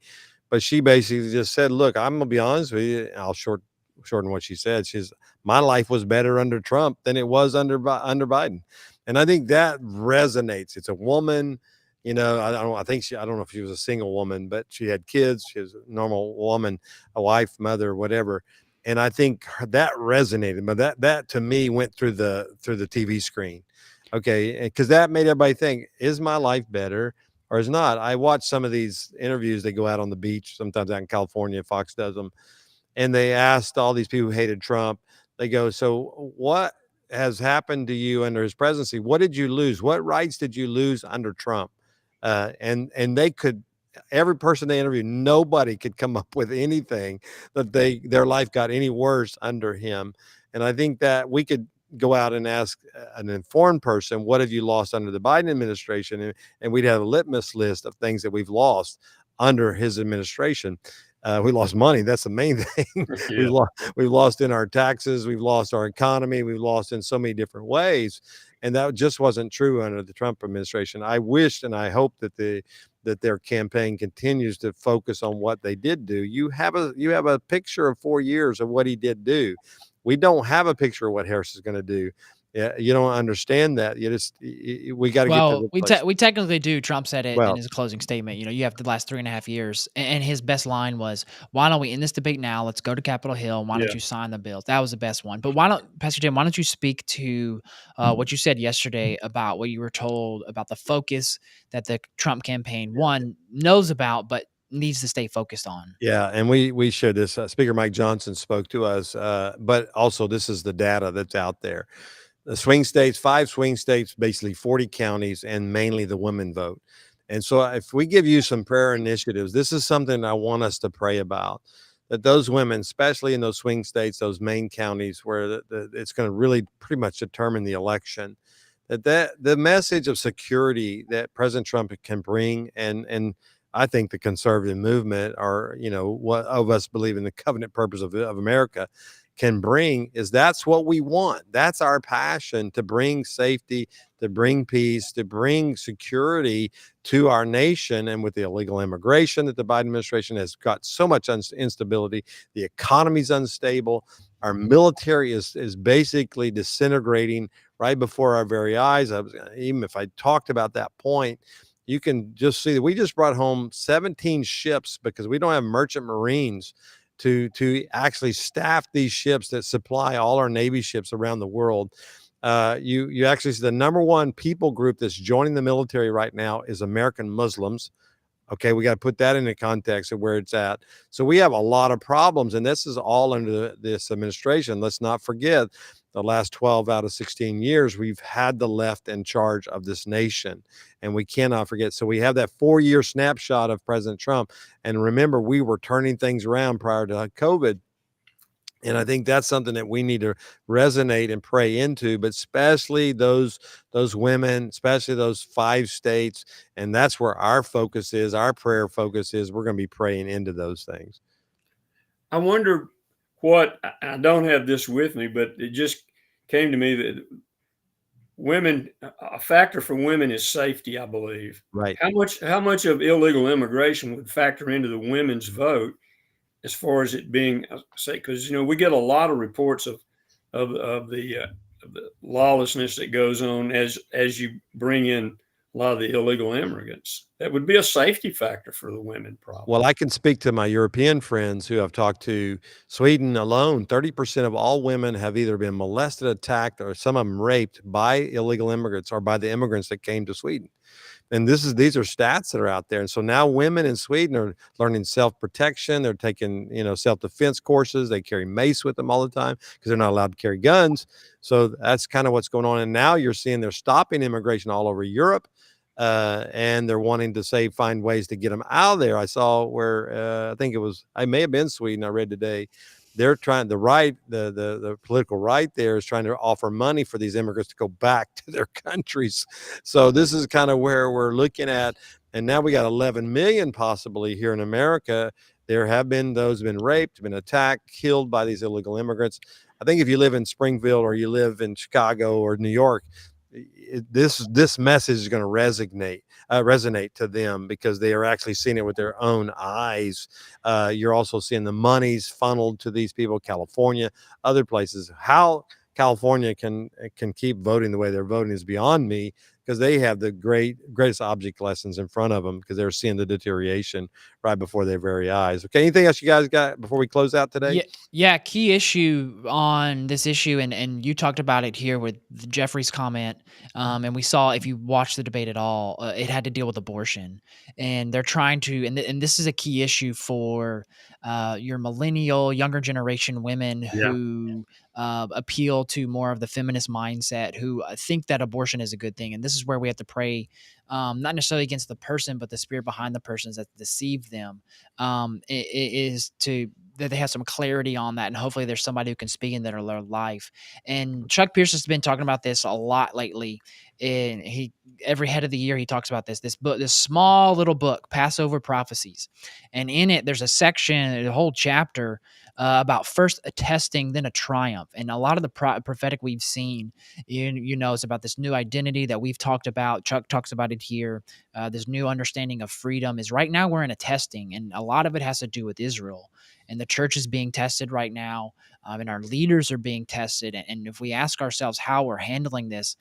Speaker 2: But she basically just said, "Look, I'm gonna be honest with you. I'll shorten what she said. She's my life was better under Trump than it was under Biden," and I think that resonates. It's a woman. I don't know if she was a single woman, but she had kids. She was a normal woman, a wife, mother, whatever. And I think that resonated. But that to me went through the TV screen. Okay, because that made everybody think, is my life better or is not? I watch some of these interviews. They go out on the beach, sometimes out in California, Fox does them, and they asked all these people who hated Trump, they go, so what has happened to you under his presidency? What did you lose? What rights did you lose under Trump? And they could, every person they interviewed, nobody could come up with anything that their life got any worse under him. And I think that we could go out and ask an informed person, what have you lost under the Biden administration? And we'd have a litmus list of things that we've lost under his administration. We lost money. That's the main thing.
Speaker 5: Yeah.
Speaker 2: We've lost in our taxes. We've lost our economy. We've lost in so many different ways. And that just wasn't true under the Trump administration. I wished and I hope that their campaign continues to focus on what they did do. You have a picture of 4 years of what he did do. We don't have a picture of what Harris is going to do. Yeah, you don't understand that. We got to get to the place.
Speaker 4: We technically do. Trump said it
Speaker 2: Well,
Speaker 4: in his closing statement. You have the last 3.5 years, and his best line was, "Why don't we end this debate now? Let's go to Capitol Hill. Why don't
Speaker 5: Yeah.
Speaker 4: you sign the bills?" That was the best one. But Pastor Jim? Why don't you speak to what you said yesterday about what you were told about the focus that the Trump campaign knows about, but needs to stay focused on?
Speaker 2: Yeah, and we shared this. Speaker Mike Johnson spoke to us, but also this is the data that's out there. The swing states, 5 swing states, basically 40 counties, and mainly the women vote. And so if we give you some prayer initiatives, this is something I want us to pray about, that those women, especially in those swing states, those main counties where it's going to really pretty much determine the election, that the message of security that President Trump can bring, and I think the conservative movement, or what of us believe in the covenant purpose of America, can bring, is that's what we want. That's our passion, to bring safety, to bring peace, to bring security to our nation. And with the illegal immigration that the Biden administration has got so much instability, the economy's unstable, our military is basically disintegrating right before our very eyes. Even if I talked about that point, you can just see that we just brought home 17 ships because we don't have merchant marines to actually staff these ships that supply all our Navy ships around the world. You actually see the number one people group that's joining the military right now is American Muslims. Okay, we got to put that into context of where it's at. So we have a lot of problems, and this is all under this administration. Let's not forget the last 12 out of 16 years, we've had the left in charge of this nation, and we cannot forget. So we have that 4-year snapshot of President Trump. And remember, we were turning things around prior to COVID. And I think that's something that we need to resonate and pray into, but especially those women, especially those 5 states. And that's where our focus is, our prayer focus is. We're going to be praying into those things.
Speaker 5: I wonder what, I don't have this with me, but it just came to me that women, a factor for women is safety, I believe.
Speaker 2: Right.
Speaker 5: How much of illegal immigration would factor into the women's vote as far as it being, say, because we get a lot of reports of the lawlessness that goes on as you bring in a lot of the illegal immigrants. That would be a safety factor for the women, probably.
Speaker 2: Well, I can speak to my European friends who I've talked to. Sweden alone, 30% of all women have either been molested, attacked, or some of them raped by illegal immigrants or by the immigrants that came to Sweden. And these are stats that are out there. And so now women in Sweden are learning self-protection. They're taking, self-defense courses. They carry mace with them all the time because they're not allowed to carry guns. So that's kind of what's going on. And now you're seeing they're stopping immigration all over Europe. And they're wanting to find ways to get them out of there. I saw where I may have been Sweden. I read today. They're trying the political right there is trying to offer money for these immigrants to go back to their countries. So this is kind of where we're looking at. And now we got 11 million possibly here in America. There have been those been raped, been attacked, killed by these illegal immigrants. I think if you live in Springfield or you live in Chicago or New York, this message is going to resonate to them because they are actually seeing it with their own eyes. You're also seeing the monies funneled to these people, California, other places. How California can keep voting the way they're voting is beyond me, because they have the greatest object lessons in front of them because they're seeing the deterioration right before their very eyes. Okay, anything else you guys got before we close out today?
Speaker 4: Yeah. Key issue on this issue, and you talked about it here with Jeffrey's comment, and we saw, if you watched the debate at all, it had to deal with abortion, and they're trying to, and this is a key issue for your millennial, younger generation women who appeal to more of the feminist mindset, who think that abortion is a good thing, and this is where we have to pray. Not necessarily against the person, but the spirit behind the persons that deceive them. Is that they have some clarity on that, and hopefully there's somebody who can speak in their life. And Chuck Pierce has been talking about this a lot lately. And every head of the year he talks about this book, this small little book, Passover Prophecies, and in it there's a section, a whole chapter about first a testing, then a triumph. And a lot of the prophetic we've seen, it's about this new identity that we've talked about. Chuck talks about it here. This new understanding of freedom is right now we're in a testing, and a lot of it has to do with Israel. And the church is being tested right now, and our leaders are being tested. And if we ask ourselves how we're handling this,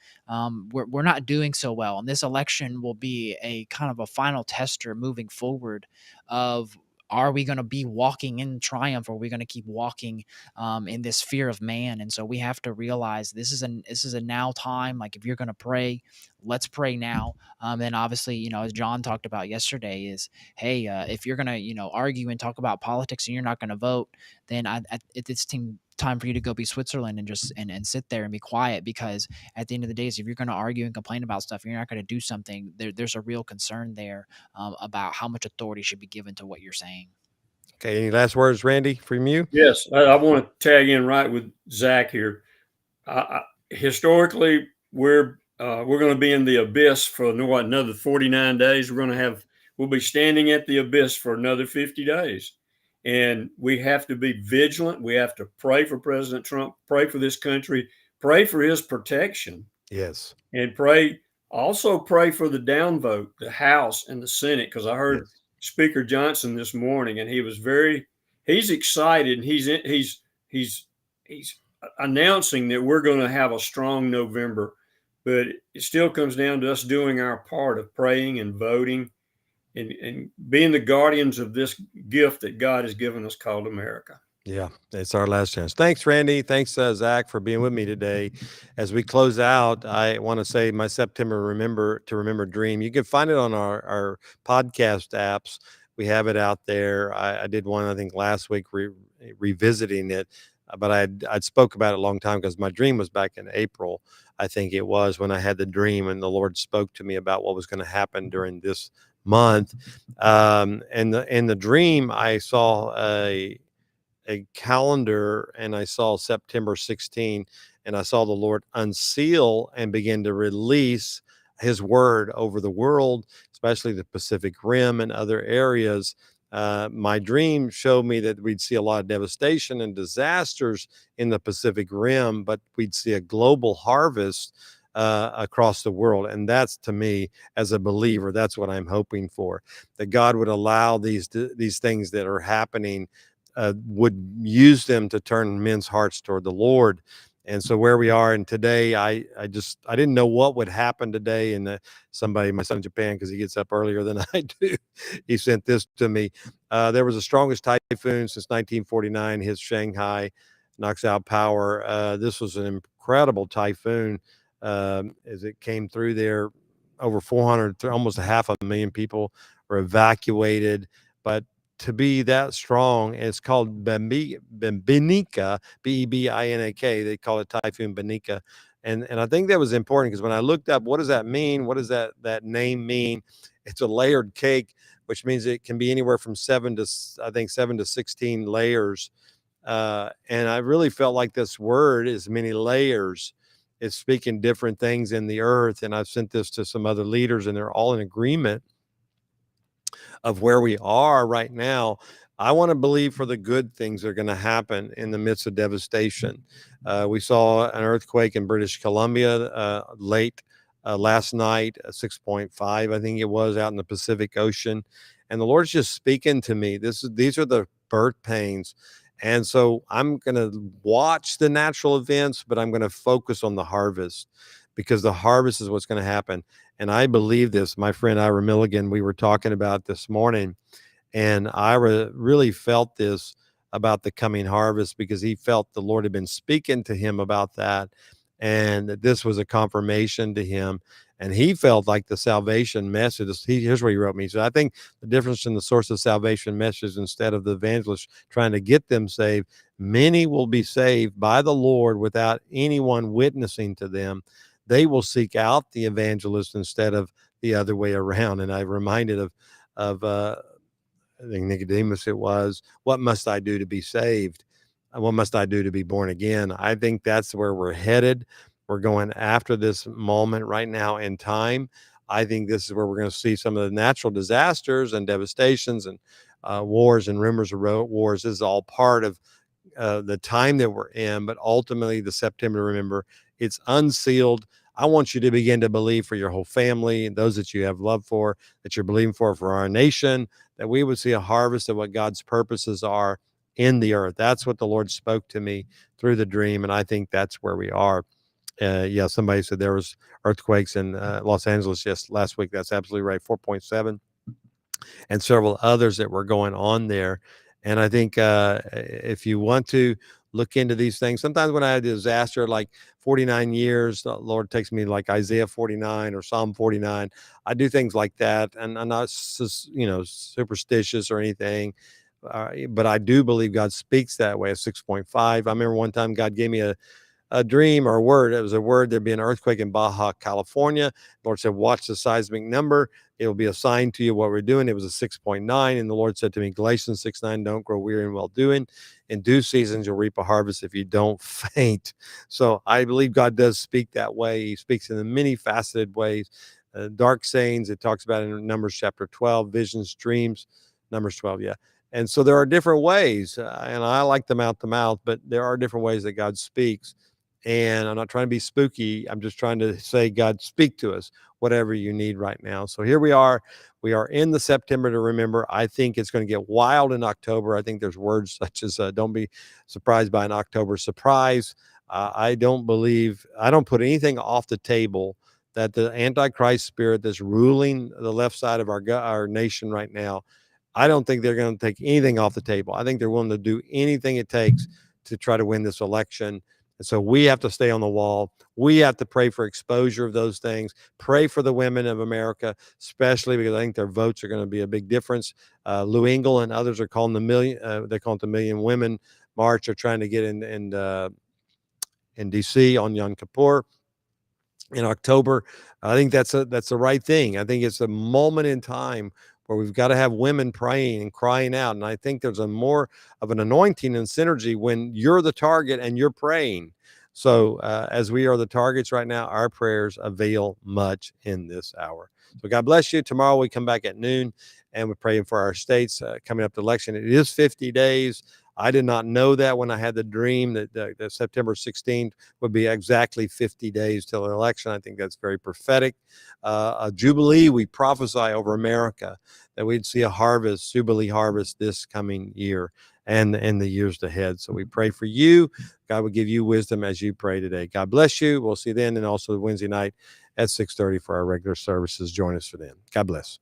Speaker 4: we're not doing so well. And this election will be a kind of a final tester moving forward of, are we going to be walking in triumph, or are we going to keep walking in this fear of man? And so we have to realize this is a now time. Like, if you're going to pray, let's pray now. And obviously, as John talked about yesterday, is, hey, if you're going to, argue and talk about politics and you're not going to vote, then it's time for you to go be Switzerland and just and sit there and be quiet, because at the end of the day, if you're going to argue and complain about stuff, you're not going to do something. There's a real concern there about how much authority should be given to what you're saying.
Speaker 2: Okay, any last words, Randy, from you?
Speaker 5: Yes, I want to tag in right with Zach here. Historically, we're going to be in the abyss for another 49 days. We'll be standing at the abyss for another 50 days. And we have to be vigilant. We have to pray for President Trump, pray for this country, pray for his protection.
Speaker 2: Yes.
Speaker 5: And also pray for the downvote, the House and the Senate, because I heard Speaker Johnson this morning, and he's excited, and he's announcing that we're going to have a strong November, but it still comes down to us doing our part of praying and voting and being the guardians of this gift that God has given us called America.
Speaker 2: Yeah, it's our last chance. Thanks, Randy. Thanks, Zach, for being with me today. As we close out, I want to say my September Remember Dream. You can find it on our podcast apps. We have it out there. I did one, I think, last week revisiting it, but I'd spoke about it a long time because my dream was back in April. I think it was when I had the dream and the Lord spoke to me about what was going to happen during this month. And in the dream, I saw a calendar and I saw September 16 and I saw the Lord unseal and begin to release his word over the world, especially the Pacific Rim and other areas. My dream showed me that we'd see a lot of devastation and disasters in the Pacific Rim, but we'd see a global harvest across the world. And that's, to me, as a believer, that's what I'm hoping for, that God would allow these things that are happening, would use them to turn men's hearts toward the Lord. And so where we are, and today, I didn't know what would happen today. And my son in Japan, because he gets up earlier than I do, he sent this to me. There was the strongest typhoon since 1949 hits Shanghai, knocks out power. This was an incredible typhoon as it came through there. Over 400, almost 500,000 people were evacuated. But to be that strong, it's called Benika, Bebinak. They call it Typhoon Benika. And I think that was important because when I looked up, what does that mean? What does that name mean? It's a layered cake, which means it can be anywhere from 7 to 16 layers. And I really felt like this word is many layers. It's speaking different things in the earth. And I've sent this to some other leaders, and they're all in agreement of where we are right now. I want to believe for the good things that are going to happen in the midst of devastation. We saw an earthquake in British Columbia late last night, 6.5, I think it was, out in the Pacific Ocean. And the Lord's just speaking to me. These are the birth pains. And so I'm going to watch the natural events, but I'm going to focus on the harvest, because the harvest is what's going to happen. And I believe this. My friend Ira Milligan, we were talking about this morning, and Ira really felt this about the coming harvest because he felt the Lord had been speaking to him about that, and that this was a confirmation to him. And he felt like the salvation message. Here's what he wrote me. He said, I think the difference in the source of salvation message, instead of the evangelist trying to get them saved, many will be saved by the Lord without anyone witnessing to them. They will seek out the evangelist instead of the other way around. And I reminded of I think Nicodemus it was, what must I do to be saved? What must I do to be born again? I think that's where we're headed. We're going after this moment right now in time. I think this is where we're going to see some of the natural disasters and devastations and wars and rumors of wars. This is all part of the time that we're in, but ultimately the September, remember, it's unsealed. I want you to begin to believe for your whole family and those that you have love for, that you're believing for our nation, that we would see a harvest of what God's purposes are in the earth. That's what the Lord spoke to me through the dream, and I think that's where we are. Yeah, somebody said there was earthquakes in Los Angeles just last week. That's absolutely right, 4.7, and several others that were going on there. And I think if you want to look into these things, sometimes when I have a disaster like 49 years, the Lord takes me like Isaiah 49 or Psalm 49. I do things like that, and I'm not, superstitious or anything. But I do believe God speaks that way. A 6.5. I remember one time God gave me a dream or a word. It was a word. There'd be an earthquake in Baja California. The Lord said, watch the seismic number. It will be a sign to you what we're doing. It was a 6.9. And the Lord said to me, Galatians 6:9, don't grow weary in well doing. In due seasons, you'll reap a harvest if you don't faint. So I believe God does speak that way. He speaks in the many faceted ways. Dark sayings, it talks about in Numbers chapter 12, visions, dreams, Numbers 12, yeah. And so there are different ways, and I like the mouth to mouth, but there are different ways that God speaks. And I'm not trying to be spooky. I'm just trying to say, God, speak to us, whatever you need right now. So here we are. We are in the September to remember. I think it's going to get wild in October. I think there's words such as don't be surprised by an October surprise. I don't put anything off the table that the Antichrist spirit that's ruling the left side of our nation right now, I don't think they're going to take anything off the table. I think they're willing to do anything it takes to try to win this election. And so we have to stay on the wall. We have to pray for exposure of those things. Pray for the women of America, especially because I think their votes are going to be a big difference. Lou Engle and others are calling they call it the Million Women March. They're trying to get in D.C. on Yom Kippur in October. I think that's the right thing. I think it's a moment in time where we've got to have women praying and crying out. And I think there's a more of an anointing and synergy when you're the target and you're praying. So as we are the targets right now, our prayers avail much in this hour. So God bless you. Tomorrow we come back at noon and we're praying for our states coming up to election. It is 50 days. I did not know that when I had the dream that September 16th would be exactly 50 days till the election. I think that's very prophetic. A jubilee, we prophesy over America that we'd see a harvest, jubilee harvest this coming year and in the years ahead. So we pray for you. God will give you wisdom as you pray today. God bless you. We'll see you then, and also Wednesday night at 6:30 for our regular services. Join us for then. God bless.